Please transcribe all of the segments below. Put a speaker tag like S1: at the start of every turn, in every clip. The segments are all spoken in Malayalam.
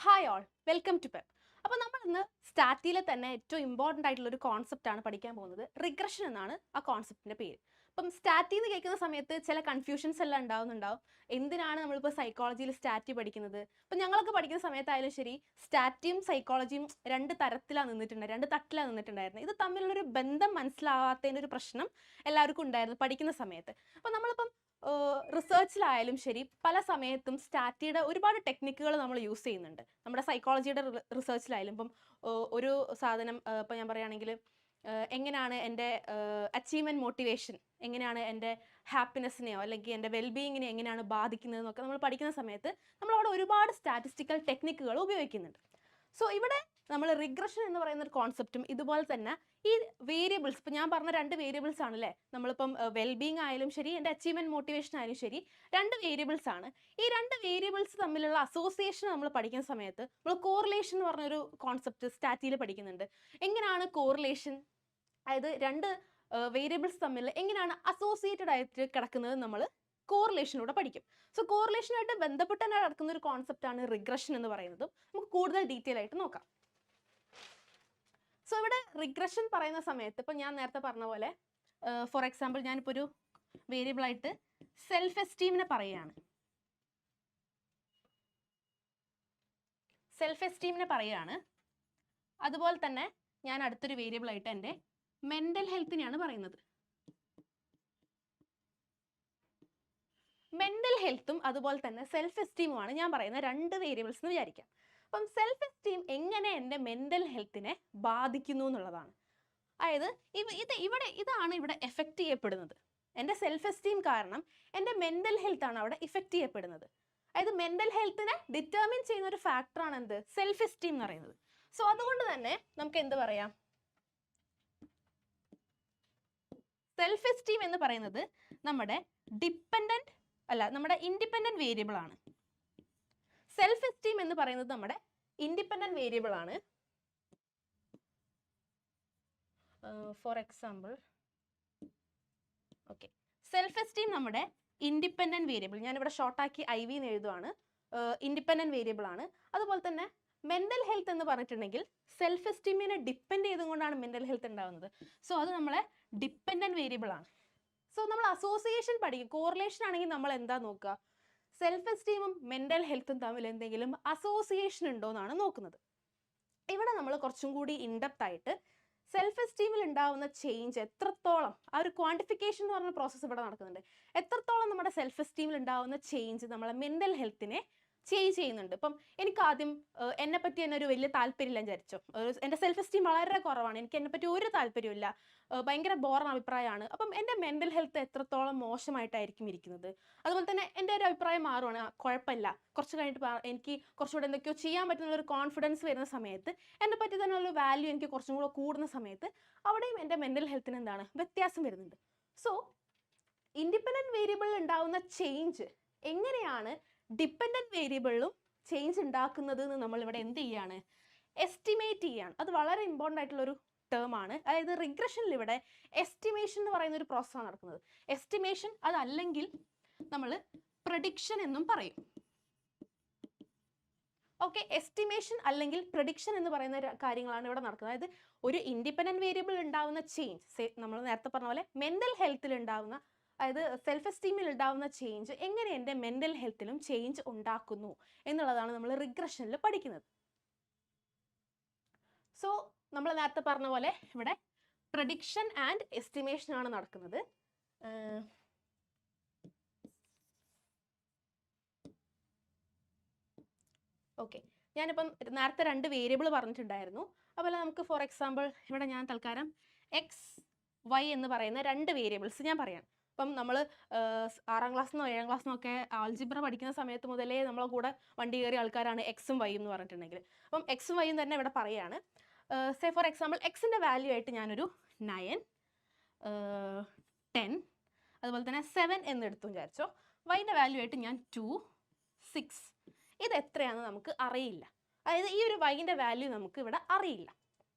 S1: Hi all, welcome to Pep. അപ്പോൾ നമ്മൾ ഇന്ന് സ്റ്റാറ്റിയിലെ തന്നെ ഏറ്റവും ഇമ്പോർട്ടൻ്റ് ആയിട്ടുള്ള ഒരു കോൺസെപ്റ്റാണ് പഠിക്കാൻ പോകുന്നത്. റിഗ്രഷൻ എന്നാണ് ആ കോൺസെപ്റ്റിൻ്റെ പേര്. അപ്പം സ്റ്റാറ്റി എന്ന് കേൾക്കുന്ന സമയത്ത് ചില കൺഫ്യൂഷൻസ് എല്ലാം ഉണ്ടാവും. എന്തിനാണ് നമ്മളിപ്പോൾ സൈക്കോളജിയിൽ സ്റ്റാറ്റി പഠിക്കുന്നത്? അപ്പം ഞങ്ങളൊക്കെ പഠിക്കുന്ന സമയത്തായാലും ശരി, സ്റ്റാറ്റിയും സൈക്കോളജിയും രണ്ട് തട്ടിലാണ് നിന്നിട്ടുണ്ടായിരുന്നത്. ഇത് തമ്മിലുള്ളൊരു ബന്ധം മനസ്സിലാവാത്തതിൻ്റെ ഒരു പ്രശ്നം എല്ലാവർക്കും ഉണ്ടായിരുന്നു പഠിക്കുന്ന സമയത്ത്. അപ്പം നമ്മളിപ്പം റിസർച്ചിലായാലും ശരി, പല സമയത്തും സ്റ്റാറ്റിയുടെ ഒരുപാട് ടെക്നിക്കുകൾ നമ്മൾ യൂസ് ചെയ്യുന്നുണ്ട്. നമ്മുടെ സൈക്കോളജിയുടെ റിസർച്ചിലായാലും ഇപ്പം ഒരു സാധനം ഇപ്പം ഞാൻ പറയുകയാണെങ്കിൽ എങ്ങനെയാണ് എൻ്റെ അച്ചീവ്മെൻറ്റ് മോട്ടിവേഷൻ, എങ്ങനെയാണ് എൻ്റെ ഹാപ്പിനെസ്സിനെയോ അല്ലെങ്കിൽ എൻ്റെ വെൽബീയിങ്ങിനെ എങ്ങനെയാണ് ബാധിക്കുന്നതെന്നൊക്കെ നമ്മൾ പഠിക്കുന്ന സമയത്ത് നമ്മളവിടെ ഒരുപാട് സ്റ്റാറ്റിസ്റ്റിക്കൽ ടെക്നിക്കുകൾ ഉപയോഗിക്കുന്നുണ്ട്. സോ ഇവിടെ നമ്മൾ റിഗ്രഷൻ എന്ന് പറയുന്ന ഒരു കോൺസെപ്റ്റും ഇതുപോലെ തന്നെ ഈ വേരിയബിൾസ്, ഇപ്പം ഞാൻ പറഞ്ഞ രണ്ട് വേരിയബിൾസ് ആണല്ലേ, നമ്മളിപ്പം വെൽബീങ് ആയാലും ശരി, എൻ്റെ അച്ചീവ്മെൻറ്റ് മോട്ടിവേഷൻ ആയാലും ശരി, രണ്ട് വേരിയബിൾസ് ആണ്. ഈ രണ്ട് വേരിയബിൾസ് തമ്മിലുള്ള അസോസിയേഷൻ നമ്മൾ പഠിക്കുന്ന സമയത്ത് നമ്മൾ കോറിലേഷൻ എന്ന് പറഞ്ഞൊരു കോൺസെപ്റ്റ് സ്റ്റാറ്റിയിൽ പഠിക്കുന്നുണ്ട്. എങ്ങനെയാണ് കോറിലേഷൻ, അതായത് രണ്ട് വേരിയബിൾസ് തമ്മിൽ എങ്ങനെയാണ് അസോസിയേറ്റഡ് ആയിട്ട് കിടക്കുന്നത് നമ്മൾ കോറിലേഷനിലൂടെ പഠിക്കും. സോ കോറിലേഷനായിട്ട് ബന്ധപ്പെട്ട് തന്നെ നടക്കുന്ന ഒരു കോൺസെപ്റ്റാണ് റിഗ്രഷൻ എന്ന് പറയുന്നത്. നമുക്ക് കൂടുതൽ ഡീറ്റെയിൽ ആയിട്ട് നോക്കാം. സോ ഇവിടെ റിഗ്രഷൻ പറയുന്ന സമയത്ത് ഇപ്പം ഞാൻ നേരത്തെ പറഞ്ഞ പോലെ ഫോർ എക്സാമ്പിൾ ഞാനിപ്പോൾ ഒരു വേരിയബിളായിട്ട് സെൽഫ് എസ്റ്റീമിനെ പറയുകയാണ്. അതുപോലെ തന്നെ ഞാൻ അടുത്തൊരു വേരിയബിളായിട്ട് എൻ്റെ മെൻ്റൽ ഹെൽത്തിനെയാണ് പറയുന്നത്. മെൻ്റൽ ഹെൽത്തും അതുപോലെ തന്നെ സെൽഫ് എസ്റ്റീമുമാണ് ഞാൻ പറയുന്ന രണ്ട് വേരിയബിൾസ് എന്ന് വിചാരിക്കാം. അപ്പം സെൽഫ് എസ്റ്റീം എങ്ങനെ എൻ്റെ മെൻ്റൽ ഹെൽത്തിനെ ബാധിക്കുന്നു എന്നുള്ളതാണ്. അതായത് ഇതാണ് ഇവിടെ എഫക്റ്റ് ചെയ്യപ്പെടുന്നത്. എൻ്റെ സെൽഫ് എസ്റ്റീം കാരണം എൻ്റെ മെൻ്റൽ ഹെൽത്താണ് അവിടെ ഇഫക്റ്റ് ചെയ്യപ്പെടുന്നത്. അതായത് മെൻ്റൽ ഹെൽത്തിനെ ഡിറ്റർമിൻ ചെയ്യുന്ന ഒരു ഫാക്ടറാണ് എന്ത്, സെൽഫ് എസ്റ്റീം എന്ന് പറയുന്നത്. സോ അതുകൊണ്ട് തന്നെ നമുക്ക് എന്ത് പറയാം, സെൽഫ് എസ്റ്റീം എന്ന് പറയുന്നത് നമ്മുടെ നമ്മുടെ ഇൻഡിപെൻഡന്റ് വേരിയബിൾ ആണ്. സെൽഫ് എസ്റ്റീം എന്ന് പറയുന്നത് നമ്മുടെ ഇൻഡിപെൻഡന്റ് വേരിയബിൾ ആണ്. For example okay, self esteem നമ്മുടെ ഇൻഡിപെൻഡന്റ് വേരിയബിൾ, ഞാനിവിടെ ഷോർട്ടാക്കി IV എന്ന് എഴുതുവാണ്, ഇൻഡിപെൻഡന്റ് വേരിയബിൾ ആണ്. അതുപോലെ തന്നെ മെൻ്റൽ ഹെൽത്ത് എന്ന് പറഞ്ഞിട്ടുണ്ടെങ്കിൽ സെൽഫ് എസ്റ്റീമിനെ ഡിപ്പെൻഡ് ചെയ്തുകൊണ്ടാണ് മെൻ്റൽ ഹെൽത്ത് ഉണ്ടാവുന്നത്. സോ അത് നമ്മളെ ഡിപ്പെൻഡന്റ് വേരിയബിൾ ആണ്. സോ നമ്മൾ അസോസിയേഷൻ പഠിക്കും. കോറിലേഷൻ ആണെങ്കിൽ നമ്മൾ എന്താ നോക്കുക, സെൽഫ് എസ്റ്റീമും മെൻ്റൽ ഹെൽത്തും തമ്മിൽ എന്തെങ്കിലും അസോസിയേഷൻ ഉണ്ടോ എന്നാണ് നോക്കുന്നത്. ഇവിടെ നമ്മൾ കുറച്ചും കൂടി ഇൻഡെപ്ത് ആയിട്ട് സെൽഫ് എസ്റ്റീമിൽ ഉണ്ടാവുന്ന ചേഞ്ച് എത്രത്തോളം, ആ ഒരു ക്വാണ്ടിഫിക്കേഷൻ എന്ന് പറഞ്ഞ പ്രോസസ്സ് ഇവിടെ നടക്കുന്നുണ്ട്. എത്രത്തോളം നമ്മുടെ സെൽഫ് എസ്റ്റീമിൽ ഉണ്ടാവുന്ന ചേഞ്ച് നമ്മളെ മെൻ്റൽ ഹെൽത്തിനെ ചേഞ്ച് ചെയ്യുന്നുണ്ട്. ഇപ്പം എനിക്ക് ആദ്യം എന്നെ പറ്റി തന്നെ ഒരു വലിയ താല്പര്യമില്ല വിചാരിച്ചോ, എൻ്റെ സെൽഫ് എസ്റ്റീം വളരെ കുറവാണ്, എനിക്ക് എന്നെ പറ്റി ഒരു താല്പര്യമില്ല, ഭയങ്കര ബോറൻ അഭിപ്രായമാണ്. അപ്പം എൻ്റെ മെൻ്റൽ ഹെൽത്ത് എത്രത്തോളം മോശമായിട്ടായിരിക്കും ഇരിക്കുന്നത്. അതുപോലെ തന്നെ എൻ്റെ ഒരു അഭിപ്രായം മാറുവാണ്, കുഴപ്പമില്ല, കുറച്ച് കഴിഞ്ഞിട്ട് എനിക്ക് കുറച്ചുകൂടെ എന്തൊക്കെയോ ചെയ്യാൻ പറ്റുന്ന ഒരു കോൺഫിഡൻസ് വരുന്ന സമയത്ത്, എന്നെ പറ്റി തന്നെ ഒരു വാല്യൂ എനിക്ക് കുറച്ചും കൂടെ കൂടുന്ന സമയത്ത് അവിടെയും എൻ്റെ മെൻ്റൽ ഹെൽത്തിന് എന്താണ് വ്യത്യാസം വരുന്നുണ്ട്. സോ ഇൻഡിപെൻഡൻറ്റ് വേരിയബിളിൽ ഉണ്ടാവുന്ന ചേഞ്ച് എങ്ങനെയാണ് ഡിപ്പെൻഡൻറ്റ് വേരിയബിളിലും ചേഞ്ച് ഉണ്ടാക്കുന്നത് എന്ന് നമ്മളിവിടെ എന്ത് ചെയ്യാണ്, എസ്റ്റിമേറ്റ് ചെയ്യാണ്. അത് വളരെ ഇമ്പോർട്ടൻ്റ് ആയിട്ടുള്ളൊരു ടേം ആണ്. അതായത് റിഗ്രഷനിൽ ഇവിടെ എസ്റ്റിമേഷൻ എന്ന് പറയുന്ന ഒരു പ്രോസസ്സാണ് നടക്കുന്നത്. എസ്റ്റിമേഷൻ അതല്ലെങ്കിൽ നമ്മൾ പ്രഡിക്ഷൻ എന്നും പറയും. ഓക്കെ, എസ്റ്റിമേഷൻ അല്ലെങ്കിൽ പ്രഡിക്ഷൻ എന്ന് പറയുന്ന കാര്യങ്ങളാണ് ഇവിടെ നടക്കുന്നത്. അതായത് ഒരു ഇൻഡിപെൻഡൻറ്റ് വേരിയബിൾ ഉണ്ടാവുന്ന ചേഞ്ച്, നമ്മൾ നേരത്തെ പറഞ്ഞ പോലെ മെൻ്റൽ ഹെൽത്തിൽ ഉണ്ടാവുന്ന, അതായത് സെൽഫ് എസ്റ്റീമിൽ ഉണ്ടാവുന്ന ചേഞ്ച് എങ്ങനെ എൻ്റെ മെൻ്റൽ ഹെൽത്തിലും ചേഞ്ച് ഉണ്ടാക്കുന്നു എന്നുള്ളതാണ് നമ്മൾ റിഗ്രഷനിൽ പഠിക്കുന്നത്. സോ നമ്മൾ നേരത്തെ പറഞ്ഞ പോലെ ഇവിടെ പ്രഡിക്ഷൻ ആൻഡ് എസ്റ്റിമേഷൻ ആണ് നടക്കുന്നത്. ഓക്കെ, ഞാനിപ്പം നേരത്തെ രണ്ട് വേരിയബിൾ പറഞ്ഞിട്ടുണ്ടായിരുന്നു. അതുപോലെ നമുക്ക് ഫോർ എക്സാമ്പിൾ ഇവിടെ ഞാൻ തൽക്കാലം XY എന്ന് പറയുന്ന രണ്ട് വേരിയബിൾസ് ഞാൻ പറയാം. ഇപ്പം നമ്മൾ 6ാം ക്ലാസ്സിനോ 7ാം ക്ലാസ്സിനോ ഒക്കെ ആൾജിബ്ര പഠിക്കുന്ന സമയത്ത് മുതലേ നമ്മളെ കൂടെ വണ്ടി കയറിയ ആൾക്കാരാണ് Xഉം Yയും എന്ന് പറഞ്ഞിട്ടുണ്ടെങ്കിൽ. അപ്പം Xഉം Yയും തന്നെ ഇവിടെ പറയുകയാണ്. സേ ഫോർ എക്സാമ്പിൾ എക്സിൻ്റെ വാല്യൂ ആയിട്ട് ഞാനൊരു 9, 10, അതുപോലെ തന്നെ 7 എന്നെടുത്തു വിചാരിച്ചോ. Yൻ്റെ വാല്യൂ ആയിട്ട് ഞാൻ 2, 6. ഇത് എത്രയാണെന്ന് നമുക്ക് അറിയില്ല. അതായത് ഈ ഒരു Yൻ്റെ വാല്യൂ നമുക്ക് ഇവിടെ അറിയില്ല.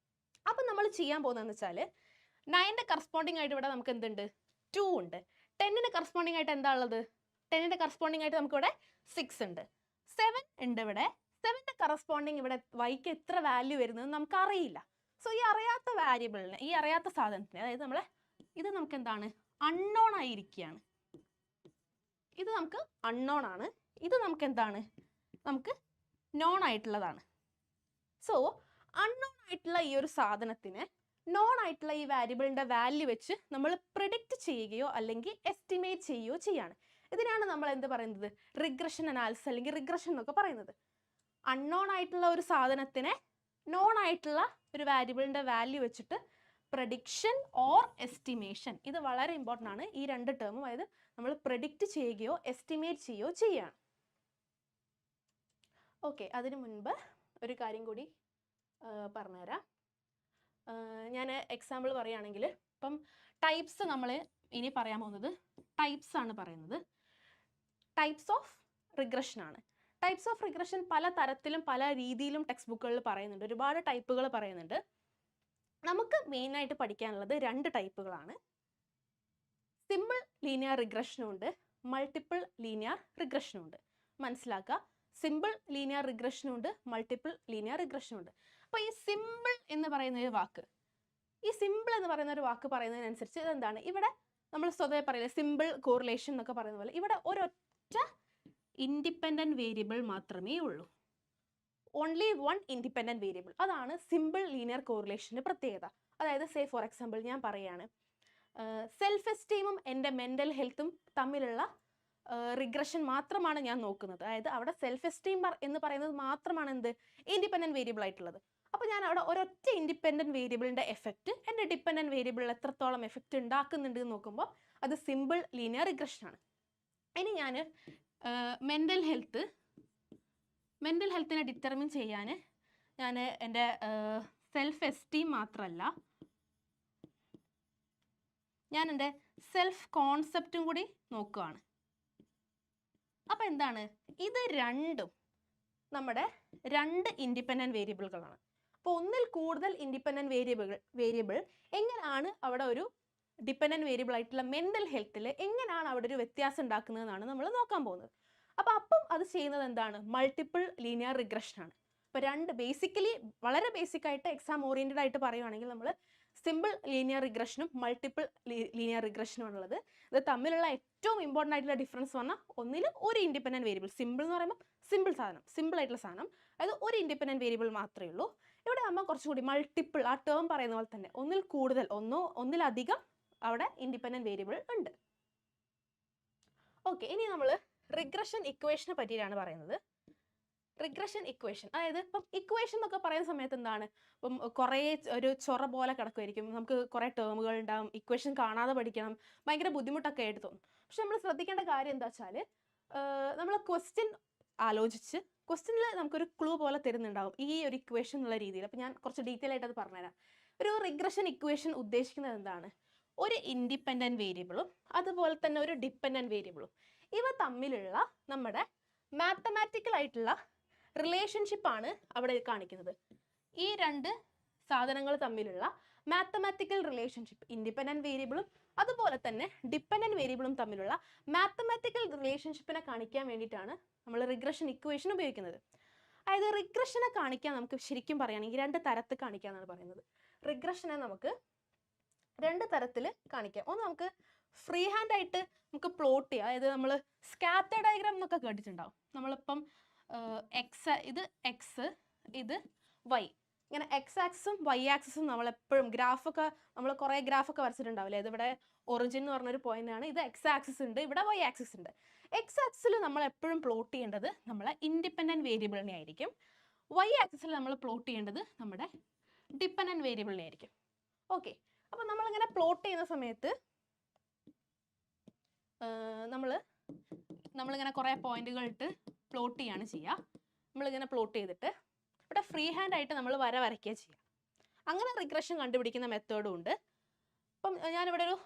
S1: അപ്പം നമ്മൾ ചെയ്യാൻ പോകുന്നതെന്ന് വെച്ചാൽ 9ൻ്റെ കറസ്പോണ്ടിങ് ആയിട്ട് ഇവിടെ നമുക്ക് എന്തുണ്ട്, 2 ഉണ്ട്. 10ന് കറസ്പോണ്ടിങ് ആയിട്ട് എന്താ ഉള്ളത്, 10ൻ്റെ കറസ്പോണ്ടിങ് ആയിട്ട് നമുക്കിവിടെ 6 ഉണ്ട്. 7 ഉണ്ട് ഇവിടെ, സെവൻ്റെ കറസ്പോണ്ടിങ് ഇവിടെ വൈക്ക് എത്ര വാല്യൂ വരുന്നത് നമുക്ക് അറിയില്ല. സോ ഈ അറിയാത്ത വാരിയബിളിനെ, ഈ അറിയാത്ത സാധനത്തിന്, അതായത് നമ്മളെ ഇത് നമുക്ക് എന്താണ് അൺനോൺ ആയിരിക്കുകയാണ്. ഇത് നമുക്ക് അൺനോൺ ആണ്, ഇത് നമുക്ക് എന്താണ് നമുക്ക് നോൺ ആയിട്ടുള്ളതാണ്. സോ അൺനോൺ ആയിട്ടുള്ള ഈ ഒരു സാധനത്തിന് നോൺ ആയിട്ടുള്ള ഈ വാരിയബിളിൻ്റെ വാല്യൂ വെച്ച് നമ്മൾ പ്രിഡിക്റ്റ് ചെയ്യുകയോ അല്ലെങ്കിൽ എസ്റ്റിമേറ്റ് ചെയ്യുകയോ ചെയ്യാണ്. ഇതിനാണ് നമ്മൾ എന്ത് പറയുന്നത്, റിഗ്രഷൻ അനാലിസിസ് അല്ലെങ്കിൽ റിഗ്രഷൻ എന്നൊക്കെ പറയുന്നത്. അൺനോൺ ആയിട്ടുള്ള ഒരു സാധനത്തിനെ നോൺ ആയിട്ടുള്ള ഒരു വാരിയബിളിൻ്റെ വാല്യൂ വെച്ചിട്ട് പ്രഡിക്ഷൻ ഓർ എസ്റ്റിമേഷൻ, ഇത് വളരെ ഇമ്പോർട്ടൻ്റ് ആണ് ഈ രണ്ട് ടേമും. അതായത് നമ്മൾ പ്രെഡിക്റ്റ് ചെയ്യുകയോ എസ്റ്റിമേറ്റ് ചെയ്യുകയോ ചെയ്യാണ്. ഓക്കെ, അതിനു മുൻപ് ഒരു കാര്യം കൂടി പറഞ്ഞുതരാം. ഞാൻ എക്സാമ്പിൾ പറയുകയാണെങ്കിൽ, ഇപ്പം ടൈപ്സ് നമ്മൾ ഇനി പറയാൻ പോകുന്നത് ടൈപ്സ് ആണ് പറയുന്നത്. ടൈപ്സ് ഓഫ് റിഗ്രഷൻ ആണ്. ടൈപ്സ് ഓഫ് റിഗ്രഷൻ പല തരത്തിലും പല രീതിയിലും ടെക്സ്റ്റ് ബുക്കുകളിൽ പറയുന്നുണ്ട്, ഒരുപാട് ടൈപ്പുകൾ പറയുന്നുണ്ട്. നമുക്ക് മെയിനായിട്ട് പഠിക്കാനുള്ളത് രണ്ട് ടൈപ്പുകളാണ്. സിമ്പിൾ ലീനിയർ റിഗ്രഷനും ഉണ്ട്, മൾട്ടിപ്പിൾ ലീനിയർ റിഗ്രഷനും ഉണ്ട്. മനസ്സിലാക്കുക, സിമ്പിൾ ലീനിയർ റിഗ്രഷനും ഉണ്ട്, മൾട്ടിപ്പിൾ ലീനിയർ റിഗ്രഷനും ഉണ്ട്. അപ്പോൾ ഈ സിമ്പിൾ എന്ന് പറയുന്ന ഒരു വാക്ക്, ഈ സിമ്പിൾ എന്ന് പറയുന്ന ഒരു വാക്ക് പറയുന്നതിനനുസരിച്ച് ഇതെന്താണ്, ഇവിടെ നമ്മൾ സ്വതവേ പറയില്ല സിമ്പിൾ കോറിലേഷൻ എന്നൊക്കെ പറയുന്ന പോലെ ഇവിടെ ഒരൊറ്റ ഇൻഡിപെൻഡൻറ്റ് വേരിയബിൾ മാത്രമേ ഉള്ളൂ. Only one independent variable. അതാണ് സിമ്പിൾ ലീനിയർ കോറിലേഷൻ്റെ പ്രത്യേകത. അതായത് സേ ഫോർ എക്സാമ്പിൾ ഞാൻ പറയുകയാണ്, സെൽഫ് എസ്റ്റീമും എൻ്റെ മെൻ്റൽ ഹെൽത്തും തമ്മിലുള്ള റിഗ്രഷൻ മാത്രമാണ് ഞാൻ നോക്കുന്നത്. അതായത് അവിടെ സെൽഫ് എസ്റ്റീം എന്ന് പറയുന്നത് മാത്രമാണ് എന്ത് ഇൻഡിപെൻഡൻറ്റ് വേരിയബിൾ ആയിട്ടുള്ളത്. അപ്പോൾ ഞാൻ അവിടെ ഒരൊറ്റ ഇൻഡിപെൻഡൻറ്റ് വേരിയബിളിൻ്റെ എഫക്റ്റ് എൻ്റെ ഡിപെൻഡൻറ്റ് വേരിയബിളിൽ എത്രത്തോളം എഫക്റ്റ് ഉണ്ടാക്കുന്നുണ്ട് എന്ന് നോക്കുമ്പോൾ അത് സിമ്പിൾ ലീനിയർ റിഗ്രഷനാണ്. ഇനി ഞാൻ മെൻ്റൽ ഹെൽത്തിനെ ഡിറ്റർമിൻ ചെയ്യാൻ ഞാൻ എൻ്റെ സെൽഫ് എസ്റ്റീം മാത്രമല്ല, ഞാൻ എൻ്റെ സെൽഫ് കോൺസെപ്റ്റും കൂടി നോക്കുകയാണ്. അപ്പോൾ എന്താണ്, ഇത് രണ്ടും നമ്മുടെ രണ്ട് ഇൻഡിപെൻഡൻറ്റ് വേരിയബിളുകളാണ്. അപ്പോൾ ഒന്നിൽ കൂടുതൽ ഇൻഡിപെൻഡൻറ്റ് വേരിയബിൾ എങ്ങനെയാണ് അവിടെ ഒരു ഡിപെൻഡൻറ്റ് വേരിയബിൾ ആയിട്ടുള്ള മെൻ്റൽ ഹെൽത്തിൽ എങ്ങനെയാണ് അവിടെ ഒരു വ്യത്യാസം ഉണ്ടാക്കുന്നതെന്നാണ് നമ്മൾ നോക്കാൻ പോകുന്നത്. അപ്പം അത് ചെയ്യുന്നത് എന്താണ്, മൾട്ടിപ്പിൾ ലീനിയർ റിഗ്രഷനാണ്. അപ്പോൾ രണ്ട് ബേസിക്കലി വളരെ ബേസിക്കായിട്ട് എക്സാം ഓറിയൻറ്റഡ് ആയിട്ട് പറയുവാണെങ്കിൽ നമ്മൾ സിമ്പിൾ ലീനിയർ റിഗ്രഷനും മൾട്ടിപ്പിൾ ലീനിയർ റിഗ്രഷനും ആണുള്ളത്. ഇത് തമ്മിലുള്ള ഏറ്റവും ഇമ്പോർട്ടൻ്റ് ആയിട്ടുള്ള ഡിഫറൻസ് പറഞ്ഞാൽ ഒന്നിലും ഒരു ഇൻഡിപെൻഡൻറ്റ് വേരിയബിൾ, സിമ്പിൾ എന്ന് പറയുമ്പോൾ സിമ്പിൾ ആയിട്ടുള്ള സാധനം, അതായത് ഒരു ഇൻഡിപെൻഡൻറ്റ് വേരിയബിൾ മാത്രമേ ഉള്ളൂ. ഇവിടെ ആകുമ്പോൾ കുറച്ചുകൂടി മൾട്ടിപ്പിൾ, ആ ടേം പറയുന്ന പോലെ തന്നെ ഒന്നിൽ കൂടുതൽ, ഒന്നിലധികം അവിടെ ഇൻഡിപെൻഡൻറ്റ് വേരിയബിൾ ഉണ്ട്. ഓക്കെ, ഇനി നമ്മൾ റിഗ്രഷൻ ഇക്വേഷനെ പറ്റിയാണ് പറയുന്നത്. റിഗ്രഷൻ ഇക്വേഷൻ, അതായത് ഇപ്പം ഇക്വേഷൻ എന്നൊക്കെ പറയുന്ന സമയത്ത് എന്താണ്, ഇപ്പം കുറേ ഒരു ചൊറ പോലെ കിടക്കുമായിരിക്കും, നമുക്ക് കുറേ ടേമുകൾ ഉണ്ടാകും, ഇക്വേഷൻ കാണാതെ പഠിക്കണം, ഭയങ്കര ബുദ്ധിമുട്ടൊക്കെ ആയിട്ട് തോന്നും. പക്ഷെ നമ്മൾ ശ്രദ്ധിക്കേണ്ട കാര്യം എന്താ വെച്ചാൽ, നമ്മൾ ക്വസ്റ്റ്യൻ ആലോചിച്ച് ക്വസ്റ്റ്യനിൽ നമുക്കൊരു ക്ലൂ പോലെ തരുന്നുണ്ടാവും ഈ ഒരു ഇക്വേഷൻ എന്നുള്ള രീതിയിൽ. അപ്പം ഞാൻ കുറച്ച് ഡീറ്റെയിൽ ആയിട്ട് അത് പറഞ്ഞുതരാം. ഒരു റിഗ്രഷൻ ഇക്വേഷൻ ഉദ്ദേശിക്കുന്നത് എന്താണ്, ഒരു ഇൻഡിപെൻഡൻറ്റ് വേരിയബിളും അതുപോലെ തന്നെ ഒരു ഡിപ്പെൻഡൻറ്റ് വേരിയബിളും ഇവ തമ്മിലുള്ള നമ്മുടെ മാത്തമാറ്റിക്കൽ ആയിട്ടുള്ള റിലേഷൻഷിപ്പാണ് അവിടെ കാണിക്കുന്നത്. ഈ രണ്ട് സാധനങ്ങൾ തമ്മിലുള്ള മാത്തമാറ്റിക്കൽ റിലേഷൻഷിപ്പ്, ഇൻഡിപെൻഡൻറ്റ് വേരിയബിളും അതുപോലെ തന്നെ ഡിപ്പെൻഡൻറ്റ് വേരിയബിളും തമ്മിലുള്ള മാത്തമാറ്റിക്കൽ റിലേഷൻഷിപ്പിനെ കാണിക്കാൻ വേണ്ടിയിട്ടാണ് നമ്മൾ റിഗ്രഷൻ ഇക്വേഷൻ ഉപയോഗിക്കുന്നത്. അതായത് റിഗ്രഷനെ കാണിക്കാൻ നമുക്ക് ശരിക്കും പറയുകയാണെങ്കിൽ രണ്ട് തരത്തിൽ കാണിക്കാമെന്നാണ് പറയുന്നത്. റിഗ്രഷനെ നമുക്ക് രണ്ട് തരത്തിൽ കാണിക്കാം. ഒന്ന് നമുക്ക് ഫ്രീ ഹാൻഡ് ആയിട്ട് നമുക്ക് പ്ലോട്ട് ചെയ്യാം. അതായത് നമ്മൾ സ്കാറ്റർ ഡയഗ്രാം എന്നൊക്കെ കേട്ടിട്ടുണ്ടാവും. നമ്മളിപ്പം ഇത് എക്സ് ഇത് വൈ, ഇങ്ങനെ എക്സ് ആക്സിസും വൈ ആക്സിസും നമ്മളെപ്പോഴും ഗ്രാഫൊക്കെ നമ്മൾ കുറേ ഗ്രാഫൊക്കെ വരച്ചിട്ടുണ്ടാവില്ലേ. ഇതിവിടെ ഒറിജിൻ എന്ന് പറഞ്ഞൊരു പോയിന്റ് ആണ്, ഇത് എക്സ് ആക്സിസ് ഉണ്ട്, ഇവിടെ വൈ ആക്സിസ് ഉണ്ട്. എക്സ് ആക്സിസിൽ നമ്മൾ എപ്പോഴും പ്ലോട്ട് ചെയ്യേണ്ടത് നമ്മളെ ഇൻഡിപെൻഡൻറ്റ് വേരിയബിളിനെ ആയിരിക്കും, വൈ ആക്സിസിൽ നമ്മൾ പ്ലോട്ട് ചെയ്യേണ്ടത് നമ്മുടെ ഡിപ്പെൻഡൻറ്റ് വേരിയബിളിനെ ആയിരിക്കും. ഓക്കെ, അപ്പോൾ നമ്മളിങ്ങനെ പ്ലോട്ട് ചെയ്യുന്ന സമയത്ത് നമ്മളിങ്ങനെ കുറേ പോയിന്റുകൾ ഇട്ട് പ്ലോട്ട് ചെയ്യാണ് ചെയ്യുക. നമ്മളിങ്ങനെ പ്ലോട്ട് ചെയ്തിട്ട് ഇവിടെ ഫ്രീ ഹാൻഡ് ആയിട്ട് നമ്മൾ വരയ്ക്കുക ചെയ്യുക. അങ്ങനെ റിഗ്രഷൻ കണ്ടുപിടിക്കുന്ന മെത്തേഡും ഉണ്ട്. അപ്പം ഞാനിവിടെ ഒരു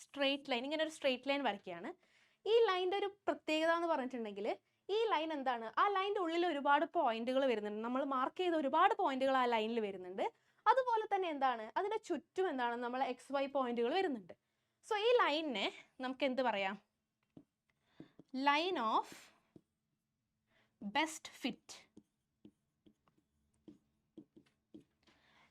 S1: സ്ട്രെയിറ്റ് ലൈൻ, ഇങ്ങനെ ഒരു സ്ട്രെയിറ്റ് ലൈൻ വരയ്ക്കുകയാണ്. ഈ ലൈൻ്റെ ഒരു പ്രത്യേകത എന്ന് പറഞ്ഞിട്ടുണ്ടെങ്കിൽ, ഈ ലൈൻ എന്താണ്, ആ ലൈൻ്റെ ഉള്ളിൽ ഒരുപാട് പോയിന്റുകൾ വരുന്നുണ്ട്, നമ്മൾ മാർക്ക് ചെയ്ത ഒരുപാട് പോയിന്റുകൾ ആ ലൈനിൽ വരുന്നുണ്ട്. അതുപോലെ തന്നെ എന്താണ്, അതിൻ്റെ ചുറ്റും എന്താണ് നമ്മൾ എക്സ് വൈ പോയിന്റുകൾ വരുന്നുണ്ട്. സോ ഈ ലൈനിനെ നമുക്ക് എന്ത് പറയാം, line of best fit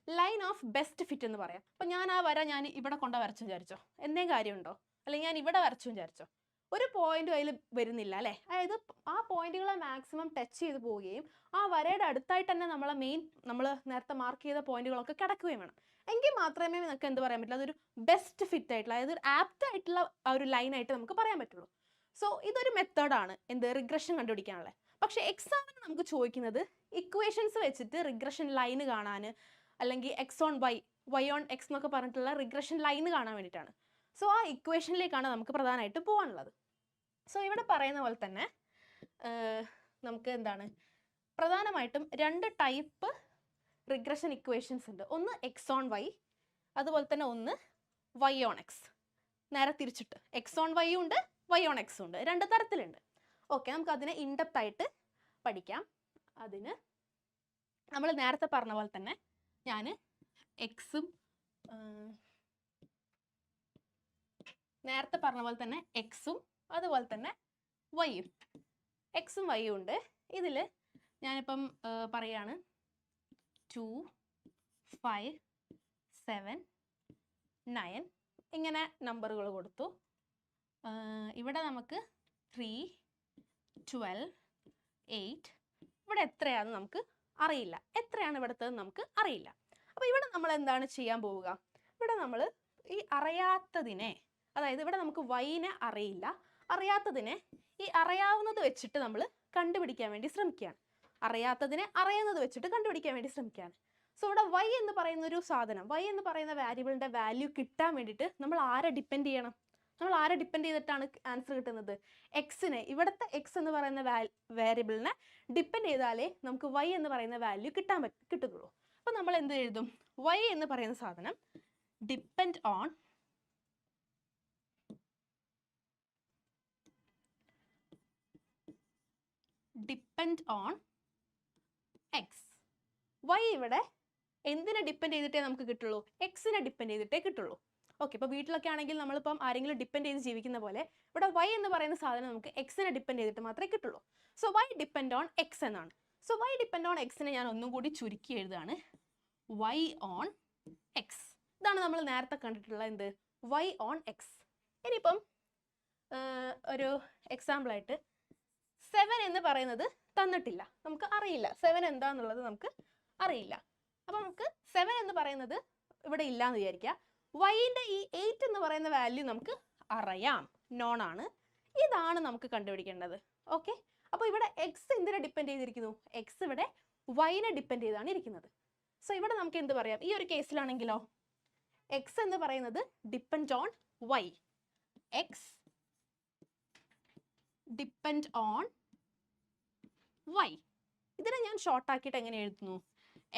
S1: line of best fit എന്ന് പറയാം. അപ്പം ഞാൻ ആ വര ഞാൻ ഇവിടെ കൊണ്ട വരച്ചു വിചാരിച്ചോ, എന്തെങ്കിലും കാര്യമുണ്ടോ? അല്ലെങ്കിൽ ഞാൻ ഇവിടെ വരച്ചു വിചാരിച്ചോ, ഒരു പോയിന്റും അതിൽ വരുന്നില്ല അല്ലേ? അതായത് ആ പോയിന്റുകളെ മാക്സിമം ടച്ച് ചെയ്ത് പോവുകയും ആ വരയുടെ അടുത്തായിട്ട് തന്നെ നമ്മൾ നേരത്തെ മാർക്ക് ചെയ്ത പോയിന്റുകളൊക്കെ കിടക്കുകയും വേണം. എങ്കിൽ മാത്രമേ നമുക്ക് എന്ത് പറയാൻ പറ്റില്ല, അതൊരു ബെസ്റ്റ് ഫിറ്റ് ആയിട്ടുള്ള, അതായത് ഒരു ആപ്റ്റ് ആയിട്ടുള്ള ആ ഒരു ലൈനായിട്ട് നമുക്ക് പറയാൻ പറ്റുള്ളൂ. സോ ഇതൊരു മെത്തേഡാണ് എന്ത് റിഗ്രഷൻ കണ്ടുപിടിക്കാനുള്ളത്. പക്ഷേ എക്സാമിന് നമുക്ക് ചോദിക്കുന്നത് ഇക്വേഷൻസ് വെച്ചിട്ട് റിഗ്രഷൻ ലൈന് കാണാൻ, അല്ലെങ്കിൽ X on Y, Y on X എന്നൊക്കെ പറഞ്ഞിട്ടുള്ള റിഗ്രഷൻ ലൈന് കാണാൻ വേണ്ടിയിട്ടാണ്. സോ ആ ഇക്വേഷനിലേക്കാണ് നമുക്ക് പ്രധാനമായിട്ട് പോകാനുള്ളത്. സോ ഇവിടെ പറയുന്ന പോലെ തന്നെ നമുക്ക് എന്താണ് പ്രധാനമായിട്ടും 2 ടൈപ്പ് റിഗ്രഷൻ ഇക്വേഷൻസ് ഉണ്ട്. ഒന്ന് എക്സ് ഓൺ വൈ, അതുപോലെ തന്നെ ഒന്ന് വൈ ഓൺ എക്സ്. നേരെ തിരിച്ചിട്ട് എക്സ് ഓൺ വൈ ഉണ്ട്, വൈ ഓൺ എക്സും ഉണ്ട്, 2 തരത്തിലുണ്ട്. ഓക്കെ, നമുക്ക് അതിനെ ഇൻഡെപ്ത് ആയിട്ട് പഠിക്കാം. അതിന് നമ്മൾ നേരത്തെ പറഞ്ഞ പോലെ തന്നെ ഞാൻ എക്സും അതുപോലെ തന്നെ വൈയും, എക്സും വൈയും ഉണ്ട്. ഇതിൽ ഞാനിപ്പം പറയാണ് 2, 5, 7, 9 ഇങ്ങനെ നമ്പറുകൾ കൊടുത്തു. ഇവിടെ നമുക്ക് 3, 12, 8, ഇവിടെ എത്രയാണെന്ന് നമുക്ക് അറിയില്ല. എത്രയാണ് ഇവിടുത്തത് നമുക്ക് അറിയില്ല. അപ്പോൾ ഇവിടെ നമ്മൾ എന്താണ് ചെയ്യാൻ പോവുക? ഇവിടെ നമ്മൾ ഈ അറിയാത്തതിനെ, അതായത് ഇവിടെ നമുക്ക് വൈനെ അറിയില്ല, അറിയാത്തതിനെ ഈ അറിയാവുന്നത് വെച്ചിട്ട് നമ്മൾ കണ്ടുപിടിക്കാൻ വേണ്ടി ശ്രമിക്കുകയാണ്. അറിയാത്തതിനെ അറിയുന്നത് വെച്ചിട്ട് കണ്ടുപിടിക്കാൻ വേണ്ടി ശ്രമിക്കുകയാണ്. സോ ഇവിടെ വൈ എന്ന് പറയുന്ന ഒരു സാധനം, വൈ എന്ന് പറയുന്ന വാരിയബിളിൻ്റെ വാല്യൂ കിട്ടാൻ വേണ്ടിയിട്ട് നമ്മൾ ആരെ ഡിപ്പെൻഡ് ചെയ്യണം? നമ്മൾ ആരെ ഡിപ്പെൻഡ് ചെയ്തിട്ടാണ് ആൻസർ കിട്ടുന്നത്? എക്സിനെ, ഇവിടുത്തെ എക്സ് എന്ന് പറയുന്ന വാരിയബിളിനെ ഡിപ്പെൻഡ് ചെയ്താലേ നമുക്ക് വൈ എന്ന് പറയുന്ന വാല്യൂ കിട്ടുകയുള്ളൂ. അപ്പോൾ നമ്മൾ എന്ത് എഴുതും? വൈ എന്ന് പറയുന്ന സാധനം ഡിപ്പെൻഡ് ഓൺ എക്സ്. വൈ ഇവിടെ എന്തിനെ ഡിപ്പെൻഡ് ചെയ്തിട്ടേ നമുക്ക് കിട്ടുള്ളൂ? എക്സിനെ ഡിപ്പെൻഡ് ചെയ്തിട്ടേ കിട്ടുള്ളൂ. ഓക്കെ, ഇപ്പോൾ വീട്ടിലൊക്കെ ആണെങ്കിൽ നമ്മളിപ്പം ആരെങ്കിലും ഡിപ്പെൻഡ് ചെയ്ത് ജീവിക്കുന്ന പോലെ ഇവിടെ വൈ എന്ന് പറയുന്ന സാധനം നമുക്ക് എക്സിനെ ഡിപ്പെൻഡ് ചെയ്തിട്ട് മാത്രമേ കിട്ടുള്ളൂ. So Y depend on X എന്നാണ്. സോ വൈ ഡിപ്പെൻഡ് ഓൺ എക്സിനെ ഞാൻ ഒന്നും കൂടി ചുരുക്കി എഴുതാണ്, വൈ ഓൺ എക്സ്. ഇതാണ് നമ്മൾ നേരത്തെ കണ്ടിട്ടുള്ള എന്ത്? Y on X. ഇനിയിപ്പം ഒരു എക്സാമ്പിളായിട്ട് 7 എന്ന് പറയുന്നത് തന്നിട്ടില്ല, നമുക്ക് അറിയില്ല 7 എന്താന്നുള്ളത് നമുക്ക് അറിയില്ല. അപ്പം നമുക്ക് 7 എന്ന് പറയുന്നത് ഇവിടെ ഇല്ല എന്ന് വിചാരിക്കുക. വൈൻ്റെ ഈ 8 എന്ന് പറയുന്ന വാല്യൂ നമുക്ക് അറിയാം, നോൺ ആണ്. ഇതാണ് നമുക്ക് കണ്ടുപിടിക്കേണ്ടത്. ഓക്കെ, അപ്പോൾ ഇവിടെ എക്സ് എന്തിനെ ഡിപ്പെൻഡ് ചെയ്തിരിക്കുന്നു? എക്സ് ഇവിടെ വൈനെ ഡിപ്പെൻഡ് ചെയ്താണ് ഇരിക്കുന്നത്. സോ ഇവിടെ നമുക്ക് എന്ത് പറയാം? ഈ ഒരു കേസിലാണെങ്കിലോ എക്സ് എന്ന് പറയുന്നത് depend on Y, X depend on Y. ഇതിനെ ഞാൻ ഷോർട്ട് ആക്കിയിട്ട് എങ്ങനെ എഴുതുന്നു?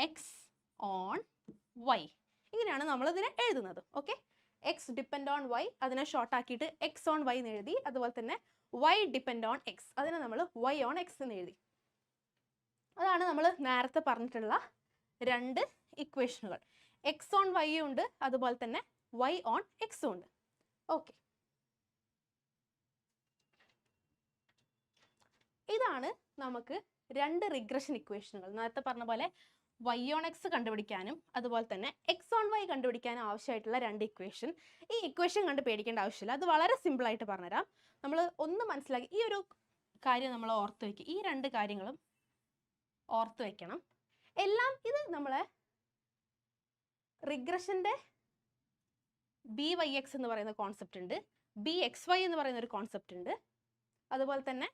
S1: X on Y. ഇങ്ങനെയാണ് നമ്മൾ ഇതിനെ എഴുതുന്നത്. Okay, X depend on Y, അതിനെ ഷോർട്ട് ആക്കിയിട്ട് എക്സ് ഓൺ വൈ എന്ന് എഴുതി. അതുപോലെ തന്നെ വൈ ഡിപ്പെൻഡ് ഓൺ എക്സ്, അതിനെ നമ്മൾ വൈ ഓൺ എക്സ് എന്ന് എഴുതി. അതാണ് നമ്മൾ നേരത്തെ പറഞ്ഞിട്ടുള്ള 2 ഇക്വേഷനുകൾ. എക്സ് ഓൺ വൈ ഉണ്ട്, അതുപോലെ തന്നെ വൈ ഓൺ എക്സും ഉണ്ട്. ഓക്കെ, ഇതാണ് നമുക്ക് 2 റിഗ്രഷൻ ഇക്വേഷനുകൾ. നേരത്തെ പറഞ്ഞ പോലെ വൈ ഓൺ എക്സ് കണ്ടുപിടിക്കാനും അതുപോലെ തന്നെ എക്സ് ഓൺ വൈ കണ്ടുപിടിക്കാനും ആവശ്യമായിട്ടുള്ള 2 ഇക്വേഷൻ. ഈ ഇക്വേഷൻ കണ്ട് പേടിക്കേണ്ട ആവശ്യമില്ല, അത് വളരെ സിമ്പിളായിട്ട് പറഞ്ഞുതരാം. നമ്മൾ ഒന്ന് മനസ്സിലാക്കി ഈ ഒരു കാര്യം നമ്മൾ ഓർത്ത് വയ്ക്കുക, ഈ 2 കാര്യങ്ങളും ഓർത്ത് വയ്ക്കണം. എല്ലാം ഇത് നമ്മളെ റിഗ്രഷൻ്റെ BYX എന്ന് പറയുന്ന കോൺസെപ്റ്റ് ഉണ്ട്, BXY എന്ന് പറയുന്ന ഒരു കോൺസെപ്റ്റ് ഉണ്ട്, അതുപോലെ തന്നെ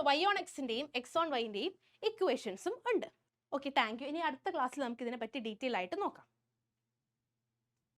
S1: വൈ ഓൺ എക്സിൻ്റെയും എക്സ് ഓൺ വൈൻ്റെയും ഇക്വേഷൻസും ഉണ്ട്. Okay, thank you. ഇനി അടുത്ത ക്ലാസ്സിൽ നമുക്ക് ഇതിനെ പറ്റി ഡീറ്റെയിൽ ആയിട്ട് നോക്കാം.